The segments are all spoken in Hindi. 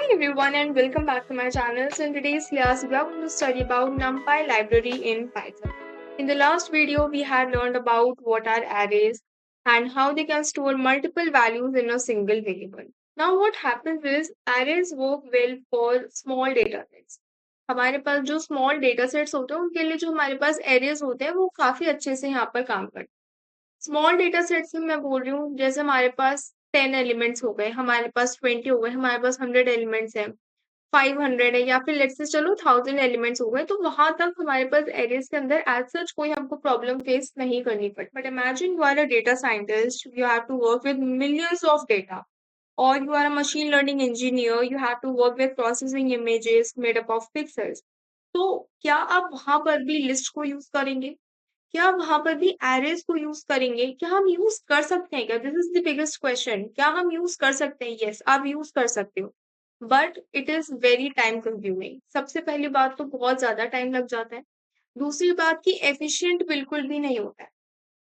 Hi everyone and welcome back to my channel. So in today's class we are going to study about NumPy library in Python. In the last video we had learned about what are arrays and how they can store multiple values in a single variable. Now what happens is arrays work well for small data sets. हमारे पास जो small data sets होते हैं उनके लिए जो हमारे पास arrays होते हैं वो काफी अच्छे से यहाँ पर काम करते हैं. स्मॉल डेटा सेट्स में मैं बोल रही हूँ जैसे हमारे पास 10 एलिमेंट्स हो गए, हमारे पास 20 हो गए, हमारे पास 100 एलिमेंट्स हैं, 500 है या फिर लेट्स से चलो 1000 एलिमेंट्स हो गए, तो वहां तक हमारे पास एरेज के अंदर एज सच कोई हमको प्रॉब्लम फेस नहीं करनी पड़ती. But imagine you are a data scientist, you have to work with millions of data, और you are a machine learning engineer, you have to work with processing images made up of pixels. तो क्या आप वहां पर भी लिस्ट को यूज करेंगे? क्या वहां पर भी एरेज को यूज करेंगे? क्या हम यूज कर सकते हैं? क्या this is the biggest question. क्या हम यूज कर सकते हैं? यस, आप यूज कर सकते हो, but it is very time consuming. सबसे पहली बात तो बहुत ज्यादा टाइम लग जाता है. दूसरी बात की एफिशिएंट बिल्कुल भी नहीं होता है.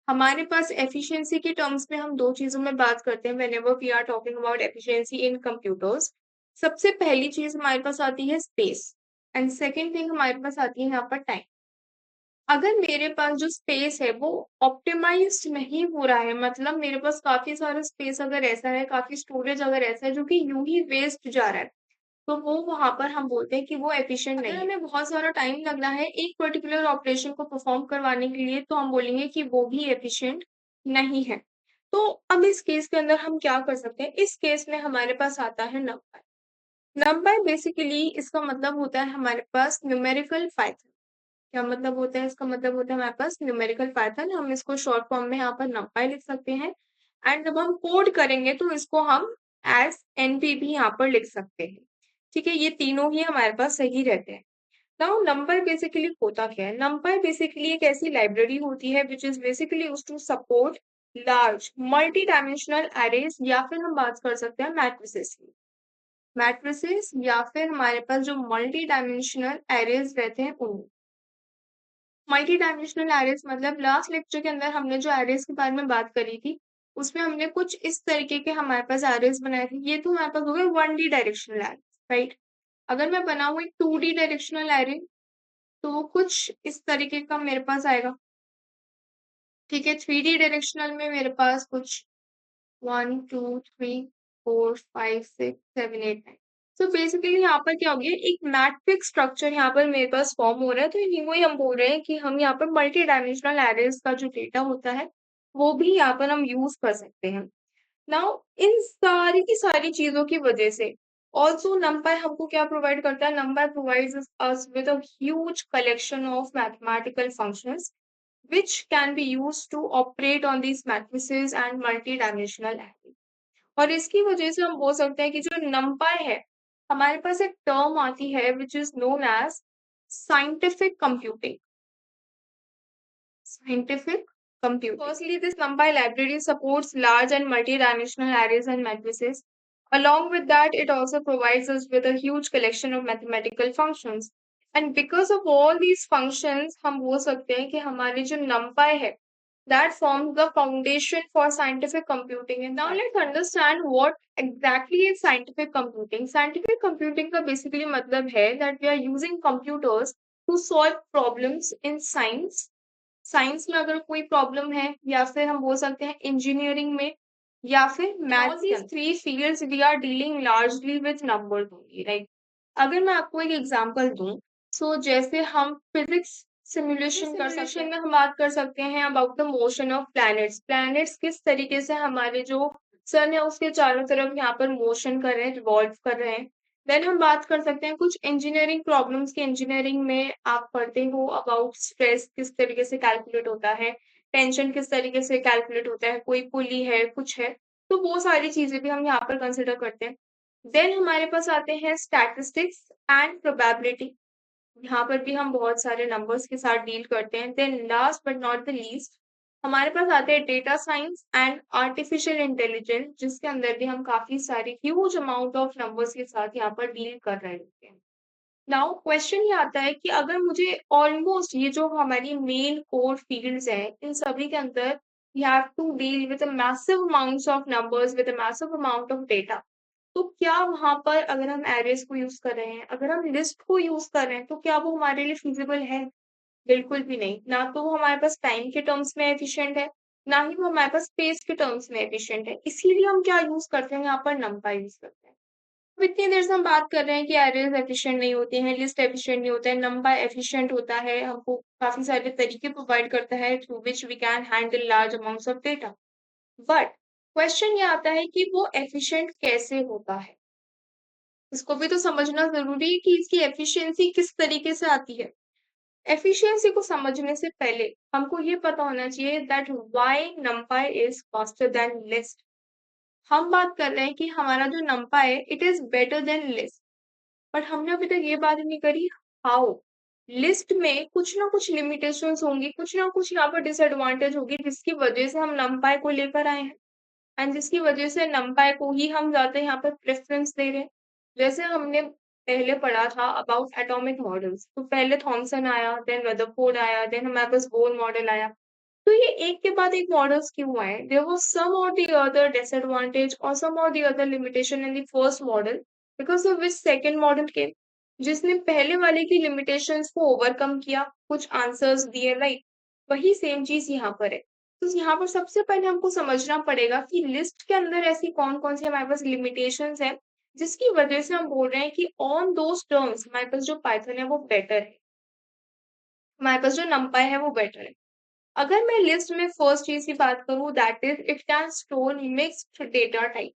हमारे पास एफिशिएंसी के टर्म्स में हम दो चीजों में बात करते हैं whenever we are talking about efficiency in computers. सबसे पहली चीज हमारे पास आती है स्पेस, एंड सेकेंड थिंग हमारे पास आती है यहाँ पर टाइम. अगर मेरे पास जो स्पेस है वो ऑप्टिमाइज्ड नहीं हो रहा है, मतलब मेरे पास काफी सारा स्पेस अगर ऐसा है, काफी स्टोरेज अगर ऐसा है जो कि यूं ही वेस्ट जा रहा है, तो वो वहां पर हम बोलते हैं कि वो एफिशिएंट नहीं है. अगर हमें बहुत सारा टाइम लग रहा है एक पर्टिकुलर ऑपरेशन को परफॉर्म करवाने के लिए, तो हम बोलेंगे कि वो भी एफिशिएंट नहीं है. तो अब इस केस के अंदर हम क्या कर सकते हैं? इस केस में हमारे पास आता है नंपाई. नंपाई बेसिकली इसका मतलब होता है हमारे पास न्यूमेरिकल पाइथन. क्या मतलब होता है? इसका मतलब होता है हमारे पास न्यूमेरिकल पाइथन. हम इसको शॉर्ट फॉर्म में यहाँ पर नंपाई लिख सकते हैं, एंड जब हम कोड करेंगे तो इसको हम एज एनपी भी यहाँ पर लिख सकते हैं. ठीक है, ये तीनों ही हमारे पास सही रहते हैं. नाउ नंपाई बेसिकली होता क्या है? नंपाई बेसिकली एक ऐसी लाइब्रेरी होती है which is basically used to support large multidimensional arrays, या फिर हम बात कर सकते हैं मैट्रिसेस की. मैट्रिसेस या फिर हमारे पास जो मल्टी डायमेंशनल एरेज रहते हैं उनमें. मल्टी डायमेंशनल एरेज मतलब लास्ट लेक्चर के अंदर हमने जो एरेज के बारे में बात करी थी, उसमें हमने कुछ इस तरीके के हमारे पास एरेज बनाए थे. ये तो हमारे पास हो गए 1D डायरेक्शनल एरेज, राइट. अगर मैं बनाऊं एक 2D डायरेक्शनल एरे, तो कुछ इस तरीके का मेरे पास आएगा. ठीक है, 3D डायरेक्शनल में मेरे पास कुछ 1 2 3 4 5 6 7 8 9. तो बेसिकली यहाँ पर क्या हो गया, एक मैट्रिक्स स्ट्रक्चर यहाँ पर मेरे पास फॉर्म हो रहा है. तो इन्हीं को ही हम बोल रहे हैं कि हम यहाँ पर मल्टी डायमेंशनल एरेज का जो डेटा होता है वो भी यहाँ पर हम यूज कर सकते हैं. नाउ इन सारी की सारी चीजों की वजह से ऑल्सो नंपाई हमको क्या प्रोवाइड करता है? नंपाई provides us with a huge collection of mathematical functions which can be used to operate on these matrices and multi-dimensional array. और इसकी वजह से हम बोल सकते हैं कि जो नंपाई है, हमारे पास एक टर्म आती है which is known as scientific computing. Scientific computing. Firstly, this NumPy library supports large and multi-dimensional arrays and matrices. Along with that, it also provides us with a huge collection of mathematical functions. And because of all these functions, हम बोल सकते हैं कि हमारी जो NumPy है, that forms the foundation for scientific computing. And now let's understand what exactly is scientific computing. Scientific computing का basically मतलब है that we are using computers to solve problems in science. Science में अगर कोई प्रॉब्लम है, या फिर हम बोल सकते हैं इंजीनियरिंग में, या फिर maths. These three fields we are dealing largely with numbers only, right. अगर मैं आपको एक एग्जांपल दूं, सो जैसे हम फिजिक्स सिमुलेशन कर सकते हैं, में हम बात कर सकते हैं about the motion of planets. Planets किस तरीके से हमारे जो सन है उसके चारों तरफ यहाँ पर मोशन कर रहे हैं, रिवॉल्व कर रहे हैं. देन हम बात कर सकते हैं कुछ इंजीनियरिंग प्रॉब्लम्स की. इंजीनियरिंग में आप पढ़ते हो अबाउट स्ट्रेस किस तरीके से कैलकुलेट होता है, टेंशन किस तरीके से कैलकुलेट होता है, कोई पुली है, कुछ है, तो वो सारी चीजें भी हम यहाँ पर कंसिडर करते हैं. देन हमारे पास आते हैं स्टैटिस्टिक्स एंड प्रोबेबिलिटी. यहाँ पर भी हम बहुत सारे नंबर्स के साथ डील करते हैं. Then last but not the least हमारे पास आते हैं data science and artificial intelligence, जिसके अंदर भी हम काफी सारे ह्यूज अमाउंट ऑफ नंबर्स के साथ यहाँ पर डील कर रहे होते हैं. नाउ क्वेश्चन ये आता है कि अगर मुझे ऑलमोस्ट ये जो हमारी मेन कोर फील्ड्स हैं इन सभी के अंदर you have to deal with a massive amounts of numbers with a massive amount of data, तो क्या वहां पर अगर हम एरेज को यूज कर रहे हैं, अगर हम लिस्ट को यूज कर रहे हैं, तो क्या वो हमारे लिए फिजिबल है? बिल्कुल भी नहीं। ना तो वो हमारे पास टाइम के टर्म्स में एफिशिएंट है, ना ही वो हमारे पास स्पेस के टर्म्स में एफिशिएंट है। इसीलिए हम क्या यूज करते हैं, यहाँ पर numpy यूज करते हैं। अब इतनी देर से हम बात कर रहे हैं कि एरेज एफिशिएंट नहीं होते हैं, लिस्ट एफिशिएंट नहीं होता है, numpy एफिशिएंट होता है, हमको काफी सारे तरीके प्रोवाइड करता है through which we can handle large amounts of data. But question ये आता है कि वो एफिशिएंट कैसे होता है? इसको भी तो समझना जरूरी है कि इसकी एफिशिएंसी किस तरीके से आती है। एफिशिएंसी को समझने से पहले हमको ये पता होना चाहिए that why numpy is faster than list. हम बात कर रहे हैं कि हमारा जो numpy है it is better than list, but हमने अभी तक ये बात नहीं करी हाउ। लिस्ट में कुछ ना कुछ लिमिटेशंस होंगी, कुछ ना कुछ यहाँ पर डिसएडवांटेज होगी, जिसकी वजह से हम numpy को लेकर आए हैं, एंड जिसकी वजह से numpy को ही हम ज्यादा यहाँ पर प्रेफरेंस दे रहे हैं। जैसे हमने पहले पढ़ा था अबाउट एटॉमिक मॉडल्स, तो पहले थॉमसन आया, देन रदरफोर्ड आया, देन हमारे पास बोर मॉडल आया। तो ये एक के बाद एक मॉडल्स क्यों आए? देयर वाज सम और द अदर डिसएडवांटेज और सम और the other limitation in the first model, because of which second model came, जिसने पहले वाले की लिमिटेशंस को ओवरकम किया, कुछ आंसर्स दिए, राइट? वही सेम चीज यहाँ पर है। तो यहाँ पर सबसे पहले हमको समझना पड़ेगा कि लिस्ट के अंदर ऐसी कौन कौन सी हमारे पास लिमिटेशंस है, जिसकी वजह से हम बोल रहे हैं कि ऑन दोज टर्म्स हमारे पास जो पाइथन है वो बेटर है, हमारे पास जो numpy है वो बेटर है। अगर मैं लिस्ट में फर्स्ट चीज की बात करूं, that is it can store mixed data type.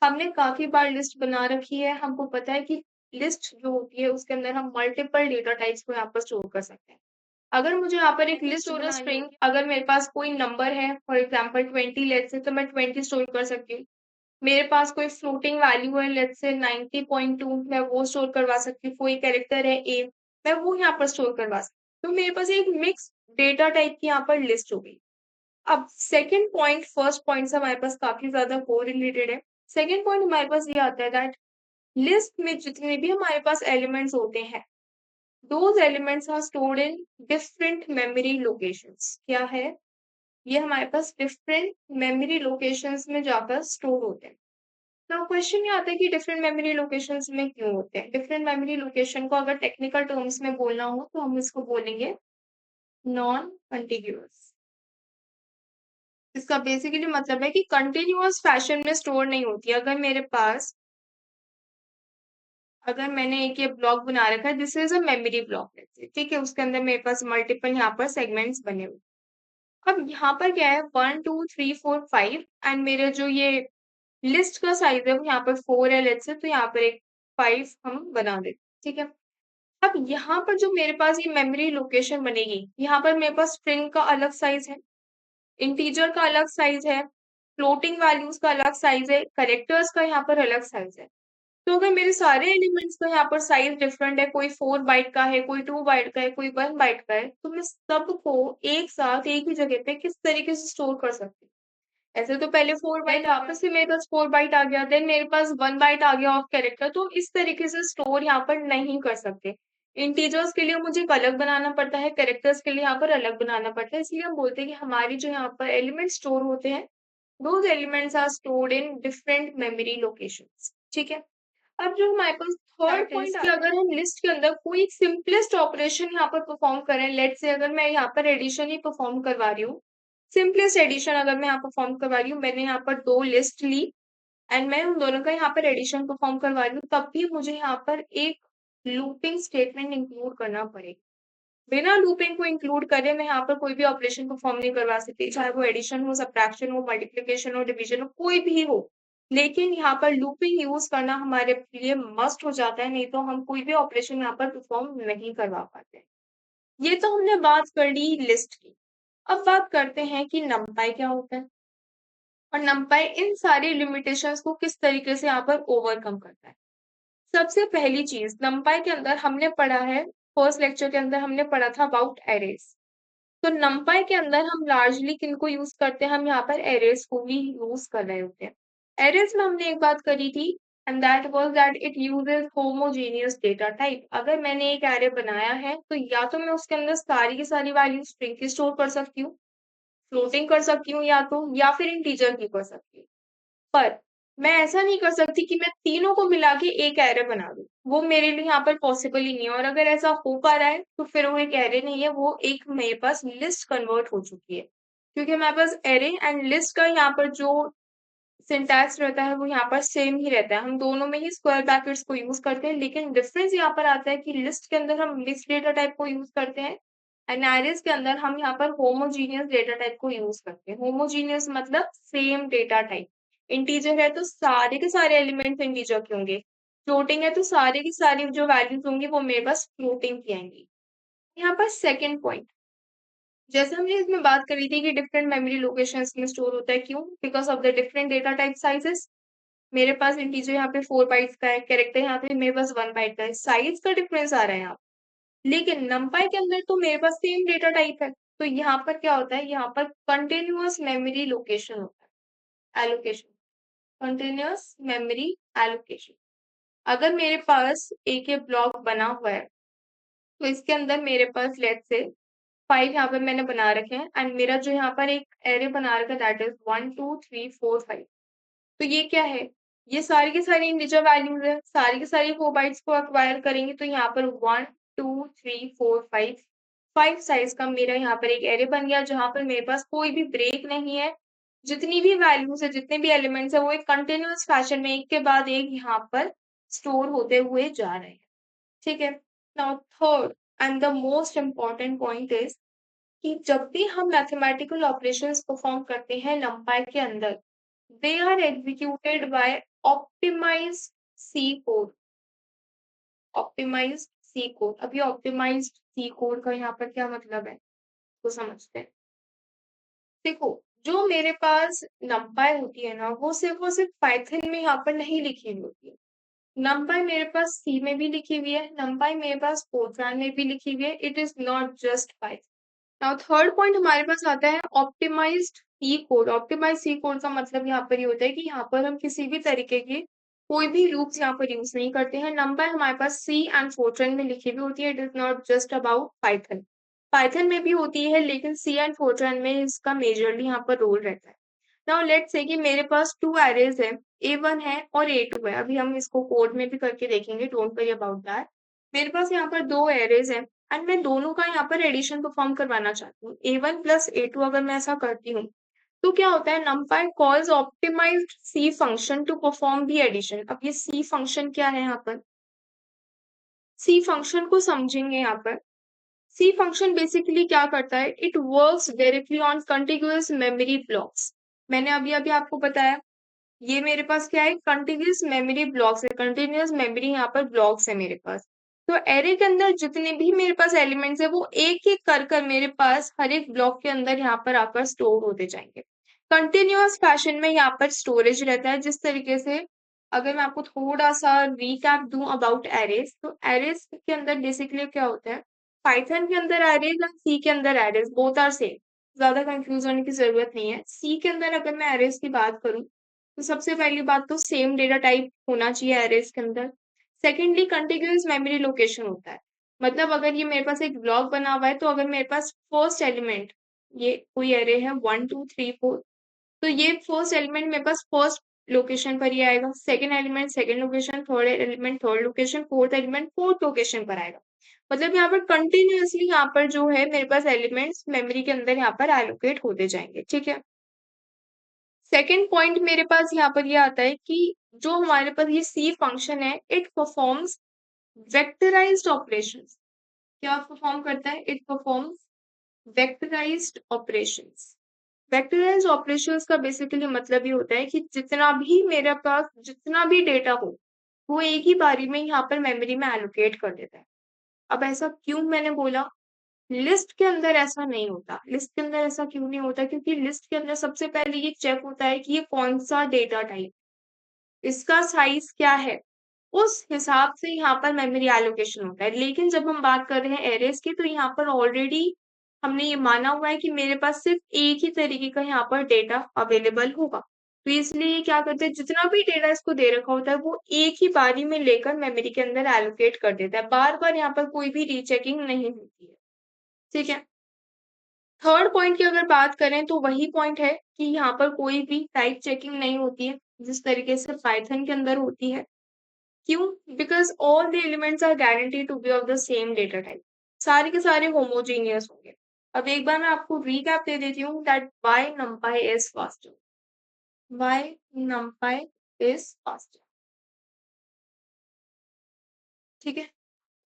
हमने काफी बार लिस्ट बना रखी है, हमको पता है कि लिस्ट जो होती है उसके अंदर हम मल्टीपल डेटा टाइप्स को यहाँ पर स्टोर कर सकते हैं। अगर मुझे यहाँ पर एक लिस्ट और स्ट्रिंग, अगर मेरे पास कोई नंबर है फॉर एग्जाम्पल 20 लेट्स से, तो मैं 20 स्टोर कर सकती हूँ। मेरे पास कोई फ्लोटिंग वैल्यू है लेट्स से 90.2, मैं वो स्टोर करवा सकती हूँ। कोई कैरेक्टर है ए, मैं वो यहाँ पर स्टोर करवा सकती हूँ। तो मेरे पास एक मिक्स डेटा टाइप की यहाँ पर लिस्ट हो गई। अब सेकंड पॉइंट फर्स्ट पॉइंट से हमारे पास काफी ज्यादा कोरिलेटेड है। सेकंड पॉइंट हमारे पास ये आता है दैट लिस्ट में जितने भी हमारे पास एलिमेंट्स होते हैं, those elements are stored in different memory locations. क्या है? ये हमारे पास डिफरेंट मेमोरी लोकेशंस में जाकर स्टोर होते हैं। नाउ क्वेश्चन ये आता है कि डिफरेंट मेमोरी लोकेशंस में क्यों होते हैं? डिफरेंट मेमोरी लोकेशन को अगर टेक्निकल टर्म्स में बोलना हो तो हम इसको बोलेंगे नॉन कंटिन्यूअस। इसका बेसिकली मतलब है कि कंटिन्यूअस फैशन में स्टोर नहीं होती। अगर मैंने एक ये ब्लॉक बना रखा है, this is a memory block, ठीक है, उसके अंदर मेरे पास मल्टीपल यहाँ पर सेगमेंट्स बने हुए। अब यहाँ पर क्या है, 1 2 3 4 5, एंड मेरे जो ये लिस्ट का साइज है वो यहाँ पर 4 है लेट्स से, तो यहाँ पर एक 5 हम बना देते, ठीक है। अब यहाँ पर जो मेरे पास ये मेमोरी लोकेशन बनेगी, यहाँ पर मेरे पास स्ट्रिंग का अलग साइज है, इंटीजर का अलग साइज है, फ्लोटिंग वैल्यूज का अलग साइज है, करेक्टर्स का यहाँ पर अलग साइज है। तो अगर मेरे सारे एलिमेंट्स का यहाँ पर साइज डिफरेंट है, कोई 4 बाइट का है, कोई 2 बाइट का है, कोई 1 बाइट का है, तो मैं सबको एक साथ एक ही जगह पे किस तरीके से स्टोर कर सकती हूँ? ऐसे तो पहले 4 बाइट वापस से मेरे पास 4 बाइट आ गया, देन मेरे पास 1 बाइट आ गया ऑफ कैरेक्टर, तो इस तरीके से स्टोर यहाँ पर नहीं कर सकते। इंटीजर्स के लिए मुझे एक अलग बनाना पड़ता है, कैरेक्टर्स के लिए यहाँ पर अलग बनाना पड़ता है। इसलिए हम बोलते हैं कि हमारी जो यहाँ पर एलिमेंट स्टोर होते हैं, those elements are stored in different memory locations, ठीक है। अब जो हमारे पास थर्ड पॉइंट, कि अगर हम लिस्ट के अंदर कोई सिंपलेस्ट ऑपरेशन यहाँ पर परफॉर्म करें, लेट से अगर मैं यहाँ पर एडिशन ही परफॉर्म करवा रही हूँ, सिंपलेस्ट एडिशन अगर मैं यहाँ परफॉर्म करवा रही हूँ, मैंने यहाँ पर दो लिस्ट ली एंड मैं उन दोनों का यहाँ पर एडिशन परफॉर्म करवा रही हूँ, तब भी मुझे यहाँ पर एक लूपिंग स्टेटमेंट इंक्लूड करना पड़ेगा। बिना लूपिंग को इंक्लूड करे मैं यहाँ पर कोई भी ऑपरेशन परफॉर्म नहीं करवा सकती, चाहे वो एडिशन हो, सब्ट्रैक्शन हो, मल्टीप्लिकेशन हो, डिवीजन हो, कोई भी हो। लेकिन यहाँ पर लूपिंग यूज करना हमारे लिए मस्ट हो जाता है, नहीं तो हम कोई भी ऑपरेशन यहाँ पर परफॉर्म नहीं करवा पाते। ये तो हमने बात कर ली लिस्ट की। अब बात करते हैं कि numpy क्या होता है और numpy इन सारी लिमिटेशंस को किस तरीके से यहाँ पर ओवरकम करता है। सबसे पहली चीज numpy के अंदर हमने पढ़ा है, फर्स्ट लेक्चर के अंदर हमने पढ़ा था अबाउट एरेज। तो numpy के अंदर हम लार्जली किनको यूज करते हैं, हम यहाँ पर एरेज को भी यूज कर रहे होते हैं। एरेज में हमने एक बात करी थी, and that was that it uses homogeneous data type. अगर मैंने एक एरे बनाया है तो या तो मैं उसके अंदर सारी की सारी वैल्यू स्ट्रिंग की स्टोर कर सकती हूँ, फ्लोटिंग कर सकती हूँ, या फिर इंटीजर की कर सकती हूँ। पर मैं ऐसा नहीं कर सकती कि मैं तीनों को मिला के एक एरे बना दूं, वो मेरे लिए यहाँ पर पॉसिबल ही नहीं है। और अगर ऐसा हो पा रहा है तो फिर वो एक एरे नहीं है, वो एक मेरे पास लिस्ट कन्वर्ट हो चुकी है। क्योंकि हमारे पास एरे एंड लिस्ट का यहाँ पर जो सिंटैक्स रहता है वो यहाँ पर सेम ही रहता है। हम दोनों में ही स्क्वायर ब्रैकेट्स को यूज करते हैं, लेकिन डिफरेंस यहाँ पर आता है कि लिस्ट के अंदर हम मिक्स डेटा टाइप को यूज करते हैं एंड एरेज के अंदर हम यहाँ पर होमोजीनियस डेटा टाइप को यूज करते हैं। होमोजीनियस मतलब सेम डेटा टाइप। इंटीजर है तो सारे के सारे एलिमेंट्स इंटीजर के होंगे, फ्लोटिंग है तो सारे की सारी जो वैल्यूज होंगी वो मेरे पास फ्लोटिंग की आएंगी। यहाँ पर सेकेंड पॉइंट, जैसे हमने इसमें बात करी थी कि डिफरेंट मेमोरी लोकेशंस में स्टोर होता है, क्यों? Because of the different data type sizes. मेरे पास इंटीजर यहाँ पे 4 बाइट्स का है, कैरेक्टर यहाँ पे मेरे पास 1 बाइट का है, साइज का डिफरेंस आ रहा है यहाँ पे। लेकिन नंपाई के अंदर तो मेरे पास सेम डेटा टाइप है, तो यहाँ पर क्या होता है, यहाँ पर कंटिन्यूअस मेमोरी लोकेशन होता है, एलोकेशन, कंटिन्यूअस मेमोरी एलोकेशन। अगर मेरे पास एक ये ब्लॉक बना हुआ है तो इसके अंदर मेरे पास लेट से 5 यहाँ पे मैंने बना रखे हैं एंड मेरा जो यहाँ पर एक एरे बना रखा है दैट इज 1 2 3 4 5। तो ये क्या है, ये सारी की सारी इंटीजर वैल्यूज है, सारी की सारी 4 बाइट्स को अक्वायर करेंगे, तो यहाँ पर 1 2 3 4 5 5 साइज का मेरा यहाँ पर एक एरे बन गया, जहां पर मेरे पास कोई भी ब्रेक नहीं है। जितनी भी वैल्यूज है, जितने भी एलिमेंट्स है, वो एक कंटिन्यूअस फैशन में एक के बाद एक यहाँ पर स्टोर होते हुए जा रहे हैं। ठीक है। Now third and the most important point is कि जब भी हम मैथमेटिकल ऑपरेशंस परफॉर्म करते हैं numpy के अंदर, they are executed by optimised C code. Optimised C code, अब ये ऑप्टिमाइज्ड सी कोड का यहाँ पर क्या मतलब है तो समझते हैं। देखो, जो मेरे पास numpy होती है ना, वो सिर्फ पाइथन में यहाँ पर नहीं लिखी हुई होती है। numpy मेरे पास सी में भी लिखी हुई है, numpy मेरे पास फोरट्रान में भी लिखी हुई है। It is not just Python. Now third point हमारे पास आता है optimised C code. Optimised C code का मतलब यहाँ पर ये होता है कि यहाँ पर हम किसी भी तरीके के कोई भी लूप्स यहाँ पर यूज नहीं करते हैं। नंबर हमारे पास सी एंड फोर्ट्रन में लिखी हुई होती है। It is not just about Python. Python में भी होती है, लेकिन सी एंड फोर्ट्रन में इसका मेजरली यहाँ पर रोल रहता है। नाउ लेट्स से कि मेरे पास 2 एरेज है, A1 है और A2 है। अभी हम इसको कोड में भी करके देखेंगे, डोंट वरी अबाउट दैट। मेरे पास यहाँ पर 2 एरेज है एंड मैं दोनों का यहाँ पर एडिशन परफॉर्म करवाना चाहती हूँ। A1 प्लस A2 अगर मैं ऐसा करती हूँ तो क्या होता है, numpy calls optimized C function to perform the addition। अब ये C function क्या है, यहाँ पर C function को समझेंगे। यहाँ पर C function बेसिकली क्या करता है, it works directly on continuous memory blocks. मैंने अभी अभी आपको बताया, ये मेरे पास क्या है, कंटिन्यूअस मेमोरी ब्लॉक्स है, कंटिन्यूअस मेमोरी यहाँ पर ब्लॉक्स है मेरे पास। तो एरे के अंदर जितने भी मेरे पास एलिमेंट्स है, वो एक एक कर कर मेरे पास हर एक ब्लॉक के अंदर यहाँ पर आकर स्टोर होते जाएंगे। कंटिन्यूअस फैशन में यहाँ पर स्टोरेज रहता है। जिस तरीके से अगर मैं आपको थोड़ा सा रिकैप दूं अबाउट एरेज, तो एरेज के अंदर बेसिकली क्या होता है, पाइथन के अंदर एरेज और सी के अंदर एरेज बोथ आर सेम। ज्यादा कंफ्यूज होने की जरूरत नहीं है। सी के अंदर अगर मैं एरेज की बात करूं तो सबसे पहली बात तो सेम डेटा टाइप होना चाहिए एरेज के अंदर। सेकेंडली कंटिन्यूअस मेमोरी लोकेशन होता है, मतलब अगर ये मेरे पास एक ब्लॉक बना हुआ है तो अगर मेरे पास फर्स्ट एलिमेंट, ये कोई एरे है 1 2 3 4, तो ये फर्स्ट एलिमेंट मेरे पास फर्स्ट लोकेशन पर ही आएगा, second element second location, third element third location, fourth element fourth location पर आएगा। मतलब यहाँ पर कंटिन्यूअसली यहाँ पर जो है मेरे पास एलिमेंट्स मेमोरी के अंदर यहाँ पर एलोकेट होते जाएंगे। ठीक है। सेकेंड पॉइंट मेरे पास यहाँ पर ये आता है कि जो हमारे पास ये सी फंक्शन है, इट परफॉर्म्स वेक्टराइज्ड ऑपरेशंस। क्या परफॉर्म करता है, इट परफॉर्म्स वेक्टराइज्ड ऑपरेशंस। वेक्टराइज्ड ऑपरेशंस का बेसिकली मतलब ये होता है कि जितना भी मेरे पास जितना भी डेटा हो, वो एक ही बारी में यहाँ पर मेमोरी में एलोकेट कर देता है। अब ऐसा क्यों मैंने बोला, लिस्ट के अंदर ऐसा नहीं होता। लिस्ट के अंदर ऐसा क्यों नहीं होता, क्योंकि लिस्ट के अंदर सबसे पहले ये चेक होता है कि ये कौन सा डेटा टाइप, इसका साइज क्या है, उस हिसाब से यहाँ पर मेमोरी एलोकेशन होता है। लेकिन जब हम बात कर रहे हैं एरेज की, तो यहाँ पर ऑलरेडी हमने ये माना हुआ है कि मेरे पास सिर्फ एक ही तरीके का यहाँ पर डेटा अवेलेबल होगा। तो इसलिए ये क्या करते हैं, जितना भी डेटा इसको दे रखा होता है वो एक ही बारी में लेकर मेमोरी के अंदर एलोकेट कर देता है। बार बार यहाँ पर कोई भी रीचेकिंग नहीं होती है। ठीक है। थर्ड पॉइंट की अगर बात करें तो वही पॉइंट है कि यहाँ पर कोई भी टाइप चेकिंग नहीं होती है। जिस तरीके से पाइथन के अंदर होती है। क्यों? Because all the elements are guarantee to be of the same data type, सारे के सारे होमोजीनियस होंगे। अब एक बार मैं आपको रीकैप दे देती हूँ that why numpy is faster, why numpy is faster. ठीक है,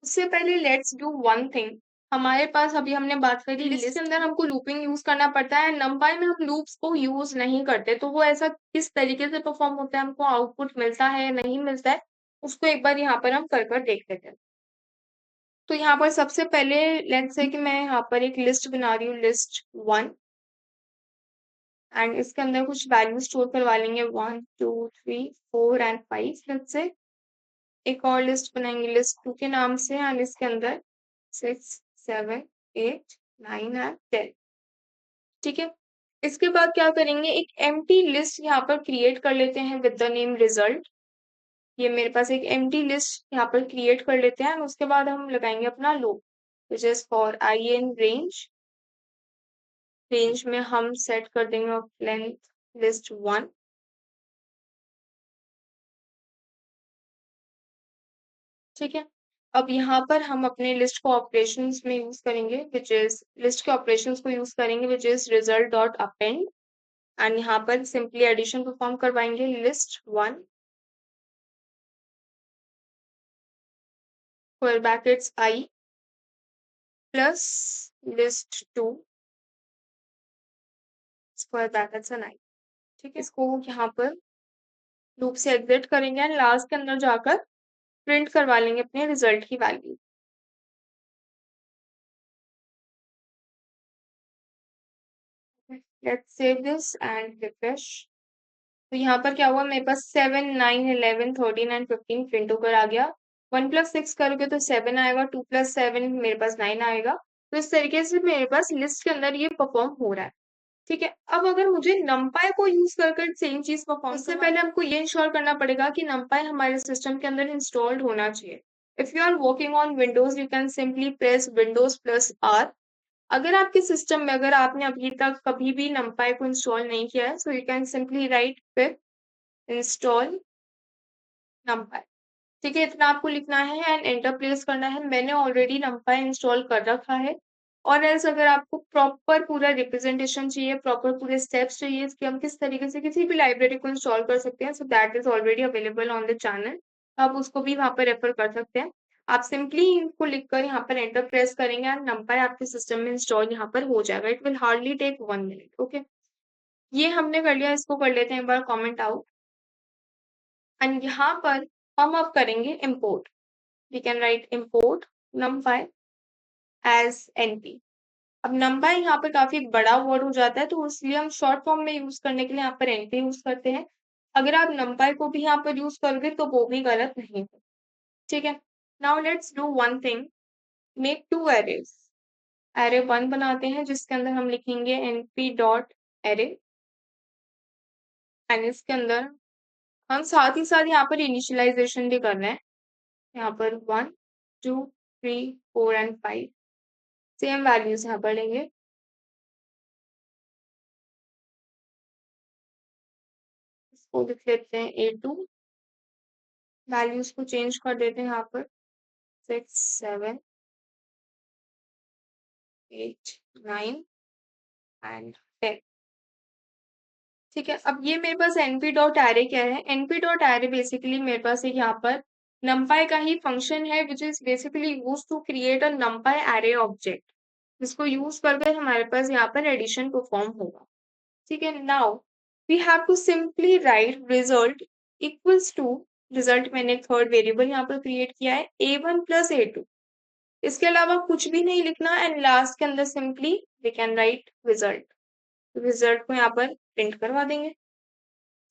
उससे पहले लेट्स डू वन थिंग। हमारे पास अभी हमने बात करी लिस्ट के अंदर हमको लूपिंग यूज करना पड़ता है, numpy में हम लूप्स को यूज नहीं करते, तो वो ऐसा किस तरीके से परफॉर्म होता है, हमको आउटपुट मिलता है नहीं मिलता है, उसको एक बार यहाँ पर हम कर देख लेते हैं। तो यहाँ पर सबसे पहले लेट्स से कि मैं यहाँ पर एक लिस्ट बना रही हूँ, लिस्ट 1, एंड इसके अंदर कुछ वैल्यू स्टोर करवा लेंगे 1 2 3 4 एंड 5। लेट्स से एक और लिस्ट बनाएंगे लिस्ट 2 के नाम से, एंड इसके अंदर 6 7 8 9 एंड 10। ठीक है, इसके बाद क्या करेंगे, एक एम्प्टी लिस्ट यहाँ पर क्रिएट कर लेते हैं विद द नेम रिजल्ट। ये मेरे पास एक एम्प्टी लिस्ट यहाँ पर क्रिएट कर लेते हैं, उसके बाद हम लगाएंगे अपना loop which is for I in range. Range में हम सेट कर देंगे लेंथ लिस्ट 1। ठीक है, अब यहाँ पर हम अपने लिस्ट को ऑपरेशंस में यूज करेंगे, विच इज लिस्ट के ऑपरेशंस को यूज करेंगे which is result dot append, and यहाँ पर सिंपली एडिशन परफॉर्म करवाएंगे list 1 square brackets I plus list 2 square brackets and I. ठीक है, इसको यहाँ पर लूप से एग्जिट करेंगे एंड लास्ट के अंदर जाकर प्रिंट करवा लेंगे अपने रिजल्ट की value. Let's save this and refresh. तो यहाँ पर क्या हुआ, मेरे पास 7 9 11 13 एंड 15 प्रिंट होकर आ गया। 1 + 6 करोगे तो 7 आएगा, 2 + 7 मेरे पास 9 आएगा। तो इस तरीके से मेरे पास लिस्ट के अंदर ये परफॉर्म हो रहा है। ठीक है, अब अगर मुझे numpy को यूज कर सेम चीज परफॉर्म, उससे पहले हमको ये इंश्योर करना पड़ेगा कि numpy हमारे सिस्टम के अंदर इंस्टॉल्ड होना चाहिए। If you are working on Windows you can simply press Windows +R। अगर आपके सिस्टम में अगर आपने अभी तक कभी भी numpy को इंस्टॉल नहीं किया है, so you can simply right pip install numpy। ठीक है, इतना आपको लिखना है एंड एंटर प्रेस करना है। मैंने ऑलरेडी numpy इंस्टॉल कर रखा है। और एल्स अगर आपको प्रॉपर पूरा रिप्रेजेंटेशन चाहिए, प्रॉपर पूरे स्टेप्स चाहिए कि हम किस तरीके से किसी भी लाइब्रेरी को इंस्टॉल कर सकते हैं, so that is already available on the channel. आप उसको भी वहां पर रेफर कर सकते हैं। आप सिंपली इनको लिखकर यहाँ पर एंटर प्रेस करेंगे एंड numpy आपके सिस्टम में इंस्टॉल यहाँ पर हो जाएगा। It will hardly take 1 minute. Okay, ये हमने कर लिया, इसको कर लेते हैं एक बार कॉमेंट आउट। एंड यहाँ पर हम अब करेंगे import. We can write import numpy as np। अब numpy यहाँ पर काफी बड़ा वर्ड हो जाता है, तो इसलिए हम शॉर्ट फॉर्म में यूज करने के लिए यहाँ पर np यूज करते हैं। अगर आप numpy को भी यहाँ पर यूज करोगे तो वो भी गलत नहीं है। ठीक है, now let's do one thing, make 2 arrays. Array 1 बनाते हैं जिसके अंदर हम लिखेंगे np डॉट एरे, एंड इसके अंदर हम साथ ही साथ यहाँ पर इनिशियलाइजेशन भी कर रहे हैं। यहाँ पर 1 2 3 4 एंड 5 सेम वैल्यूज यहाँ पर लेंगे। इसको लिख लेते हैं A2, वैल्यूज को चेंज कर देते हैं यहाँ पर 6 7 8 9 एंड 10। ठीक है, अब ये मेरे पास np डॉट एरे क्या है, np डॉट एरे बेसिकली मेरे पास एक यहाँ पर numpy का ही फंक्शन है which is basically use to create a numpy array object, जिसको यूज करके हमारे पास यहाँ पर एडिशन परफॉर्म होगा। ठीक है, now we have to simply write result equals to, result मैंने एक थर्ड वेरिएबल यहाँ पर क्रिएट किया है A1 + A2। इसके अलावा कुछ भी नहीं लिखना, एंड लास्ट के अंदर simply we can write result. Result को यहाँ पर प्रिंट करवा देंगे,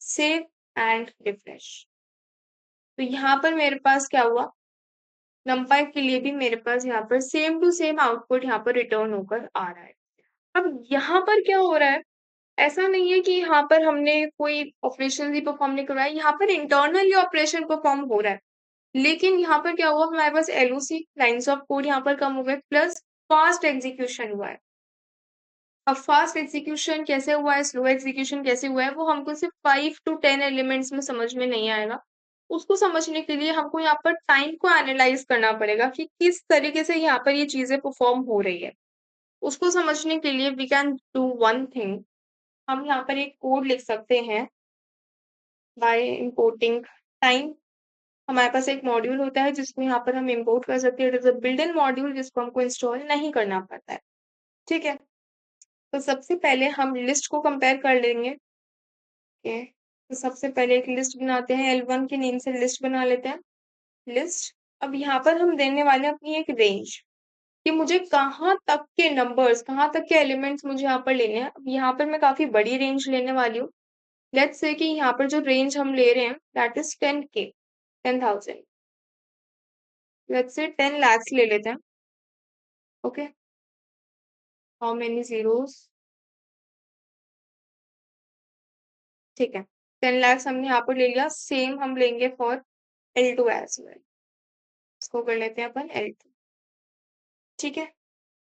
सेव एंड रिफ्रेश। तो यहाँ पर मेरे पास क्या हुआ, numpy के लिए भी मेरे पास यहाँ पर सेम टू सेम आउटपुट यहाँ पर रिटर्न होकर आ रहा है। अब यहाँ पर क्या हो रहा है, ऐसा नहीं है कि यहाँ पर हमने कोई ऑपरेशन ही परफॉर्म नहीं करवाया, यहाँ पर इंटरनली ऑपरेशन परफॉर्म हो रहा है। लेकिन यहाँ पर क्या हुआ, हमारे पास LOC लाइन्स ऑफ कोड यहाँ पर कम हो गए, प्लस फास्ट एग्जीक्यूशन हुआ है। अब फास्ट एग्जीक्यूशन कैसे हुआ है, स्लो एग्जीक्यूशन कैसे हुआ है, वो हमको सिर्फ 5 to 10 एलिमेंट्स में समझ में नहीं आएगा। उसको समझने के लिए हमको यहाँ पर टाइम को एनालाइज करना पड़ेगा कि किस तरीके से यहाँ पर ये चीजें परफॉर्म हो रही है। उसको समझने के लिए we can do one thing. हम यहाँ पर एक कोड लिख सकते हैं बाय इंपोर्टिंग टाइम। हमारे पास एक मॉड्यूल होता है जिसको यहाँ पर हम इंपोर्ट कर सकते हैं। It is a built in module जिसको हमको इंस्टॉल नहीं करना पड़ता है। ठीक है, तो सबसे पहले हम लिस्ट को कंपेयर कर लेंगे। ओके, तो सबसे पहले एक लिस्ट बनाते हैं, L1 के नेम से लिस्ट बना लेते हैं। लिस्ट, अब यहाँ पर हम देने वाले हैं अपनी एक रेंज कि मुझे कहाँ तक के नंबर्स, कहाँ तक के एलिमेंट्स मुझे यहाँ पर लेने हैं। अब यहाँ पर मैं काफी बड़ी रेंज लेने वाली हूँ। लेट्स से कि यहाँ पर जो रेंज हम ले रहे हैं that is 10K, 10,000। Let's say 10 lakhs ले लेते हैं। ओके, हाउ मेनी जीरोस, ठीक है, 10 lakhs हमने यहाँ पर ले लिया। सेम हम लेंगे फॉर L2 एज वेल। इसको कर लेते हैं अपन L2। ठीक है,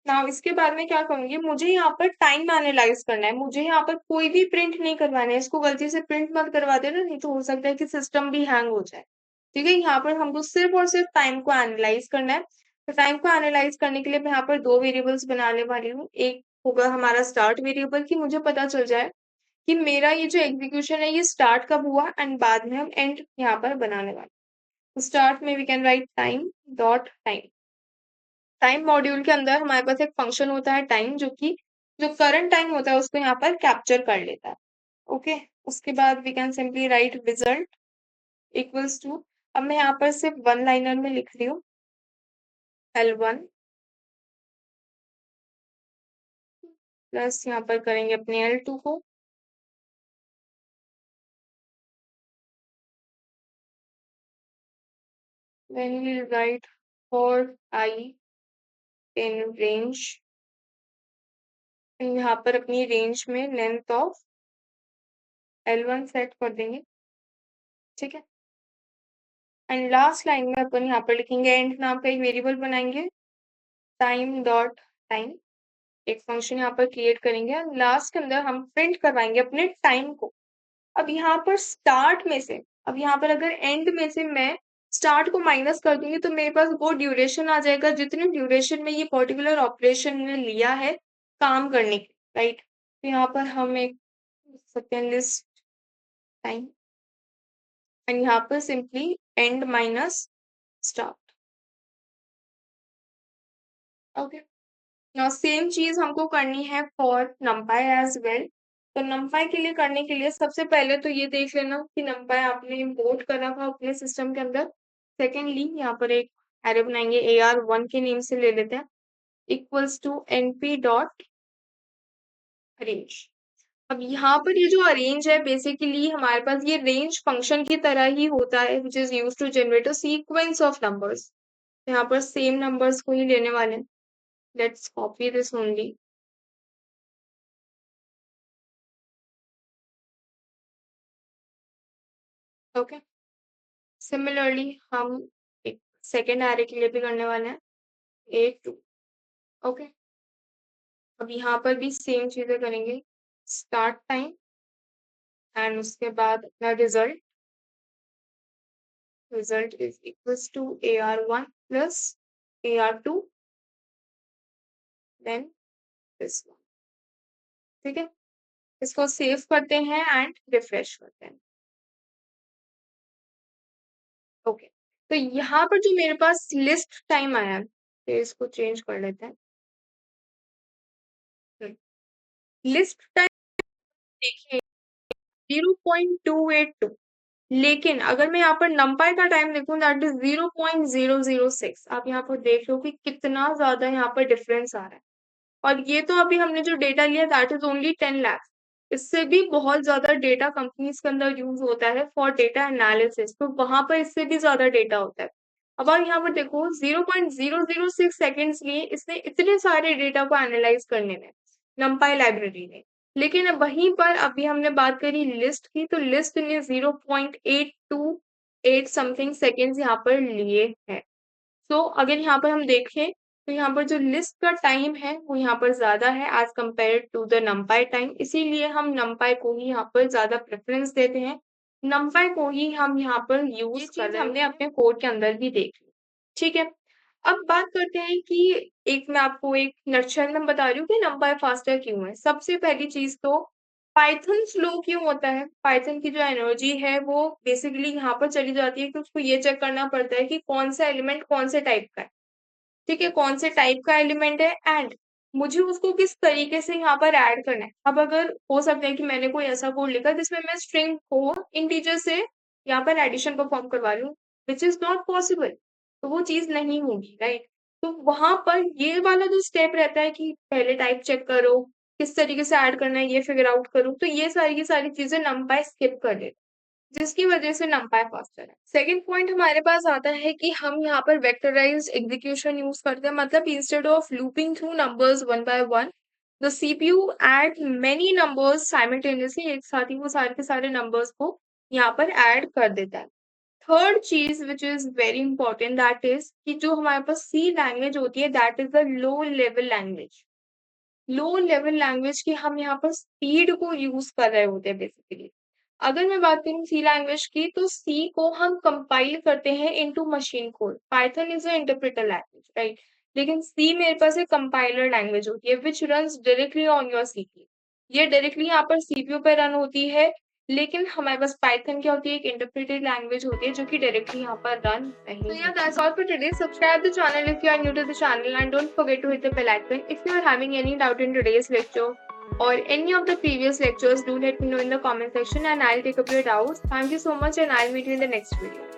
नाउ इसके बाद में क्या करूंगी, मुझे यहाँ पर टाइम एनालाइज करना है। मुझे यहाँ पर कोई भी प्रिंट नहीं करवाना है। इसको गलती से प्रिंट मत करवा देना, नहीं तो हो सकता है कि सिस्टम भी हैंग हो जाए। ठीक है, यहाँ पर हमको सिर्फ और सिर्फ टाइम को एनालाइज करना है। तो टाइम को एनालाइज करने के लिए मैं यहाँ पर दो वेरिएबल्स बनाने वाली हूँ। एक होगा हमारा स्टार्ट वेरिएबल की मुझे पता चल जाए कि मेरा ये जो एग्जीक्यूशन है ये स्टार्ट कब हुआ, एंड बाद में हम एंड यहाँ पर बनाने वाले। स्टार्ट में we can write time dot time. Time module के अंदर हमारे पास एक फंक्शन होता है टाइम, जो कि जो करंट टाइम होता है उसको यहाँ पर कैप्चर कर लेता है। ओके, उसके बाद we can simply write result equals to, अब मैं यहाँ पर सिर्फ वन लाइनर में लिख रही हूँ, L1 प्लस यहाँ पर करेंगे अपने L2 को। then we'll write for I in range, यहाँ पर अपनी रेंज में लेंथ ऑफ L1 सेट कर देंगे। ठीक है, एंड लास्ट लाइन में अपन यहाँ पर लिखेंगे एंड नाम का एक वेरिएबल बनाएंगे, टाइम डॉट टाइम। एक फंक्शन यहाँ पर क्रिएट करेंगे, लास्ट के अंदर हम प्रिंट करवाएंगे अपने टाइम को। अब यहाँ पर स्टार्ट में से, अब यहाँ पर अगर एंड में से मैं स्टार्ट को माइनस कर दूंगी तो मेरे पास वो ड्यूरेशन आ जाएगा जितने ड्यूरेशन में ये पर्टिकुलर ऑपरेशन ने लिया है काम करने की। राइट, तो यहाँ पर हम एक सकते हैं लिस्ट टाइम, एंड यहाँ पर simply and minus start. Okay, now same चीज हमको करनी है फॉर numpy एज वेल। तो numpy के लिए करने के लिए सबसे पहले तो ये देख लेना कि numpy आपने इंपोर्ट करा था अपने सिस्टम के अंदर। सेकेंडली यहाँ पर एक एरे बनाएंगे AR1 के नेम से ले लेते हैं, equals to np dot arange. अब यहाँ पर ये जो अरेंज है बेसिकली हमारे पास ये रेंज फंक्शन की तरह ही होता है which is use to generate a sequence of numbers. यहाँ पर सेम नंबर्स को ही लेने वाले हैं। Let's copy this only. Okay, similarly हम एक सेकेंड एरे के लिए भी करने वाले हैं A2। ओके, अब यहाँ पर भी सेम चीजें करेंगे, स्टार्ट टाइम एंड उसके बाद अपना result, result is equals to AR1 plus AR2 then this one. ठीक है, इसको सेव करते हैं एंड रिफ्रेश करते हैं। ओके, तो यहाँ पर जो मेरे पास लिस्ट टाइम आया है, तो इसको चेंज कर लेते हैं। लिस्ट टाइम देखिए 0.282, लेकिन अगर मैं यहाँ पर numpy का टाइम देखूं दैट इज 0.006। आप यहाँ पर देख लो कि कितना ज्यादा यहाँ पर डिफरेंस आ रहा है। और ये तो अभी हमने जो डेटा लिया दैट इज ओनली 10 lakhs। इससे भी बहुत ज्यादा डेटा कंपनीज के अंदर यूज होता है फॉर डेटा एनालिसिस, तो वहां पर इससे भी ज्यादा डेटा होता है। अब आप यहाँ पर देखो 0.006 सेकेंड्स लिए इसने इतने सारे डेटा को एनालाइज करने में numpy लाइब्रेरी ने। लेकिन अब वहीं पर अभी हमने बात करी लिस्ट की, तो लिस्ट ने 0.828 समथिंग सेकेंड्स यहाँ पर लिए हैं। तो अगर यहाँ पर हम देखें तो यहाँ पर जो लिस्ट का टाइम है वो यहाँ पर ज़्यादा है as compared to the numpy time, इसीलिए हम numpy को ही यहाँ पर ज़्यादा प्रेफ़रेंस देते हैं। numpy को ही हम यहाँ पर यूज़ कर रहे हमने अपने कोड के अंदर भी देख ली, ठीक है? अब बात करते हैं कि मैं आपको एक नटशेल में बता रही हूँ कि numpy फास्टर क्यों है। सबसे पहली चीज़ तो पाइथन स्लो क्यों होता है? पाइथन की जो एनर्जी है वो बेसिकली यहाँ पर चली जाती है कि उसको ये चेक करना पड़ता है कि कौन सा एलिमेंट कौन से टाइप का है। ठीक है, कौन से टाइप का एलिमेंट है एंड मुझे उसको किस तरीके से यहाँ पर ऐड करना है। अब अगर हो सकता है कि मैंने कोई ऐसा कोड लिखा जिसमें मैं स्ट्रिंग को इंटीजर से यहाँ पर एडिशन परफॉर्म करवा रही हूँ, विच इज नॉट पॉसिबल, तो वो चीज नहीं होगी, राइट? तो वहां पर ये वाला जो स्टेप रहता है कि पहले टाइप चेक करो, किस तरीके से ऐड करना है ये फिगर आउट करो, तो ये सारी की सारी चीजें numpy स्किप कर देते, जिसकी वजह से numpy फास्टर है। सेकंड पॉइंट हमारे पास आता है कि हम यहाँ पर वेक्टराइज्ड एग्जीक्यूशन यूज करते हैं, मतलब instead of looping through numbers one by one, the CPU add many numbers simultaneously, एक साथ ही वो सारे के सारे नंबर्स को यहाँ पर ऐड कर देता है। थर्ड चीज which is very important that is कि जो हमारे पास सी लैंग्वेज होती है that is the low level language. Low level language की हम यहाँ पर स्पीड को यूज कर रहे होते हैं बेसिकली। अगर मैं बात करूँ सी लैंग्वेज की, तो सी को हम कंपाइल करते हैं into machine code. Python is a interpreter language, right? लेकिन सी मेरे पास एक कंपाइलर लैंग्वेज होती है विच runs directly on your CPU. ये डायरेक्टली यहाँ पर सीपीयू पे रन होती है, लेकिन हमारे पास पाइथन क्या होती है, एक इंटरप्रेटेड लैंग्वेज होती है जो कि डायरेक्टली यहाँ पर रन नहीं होती। So yeah, that's all for today. Subscribe the channel if you are new to the channel and don't forget to hit the bell icon. If you are having any doubt in today's lecture or any of the previous lectures, do let me know in the comment section and I'll take up your doubts. Thank you so much and I'll meet you in the next video.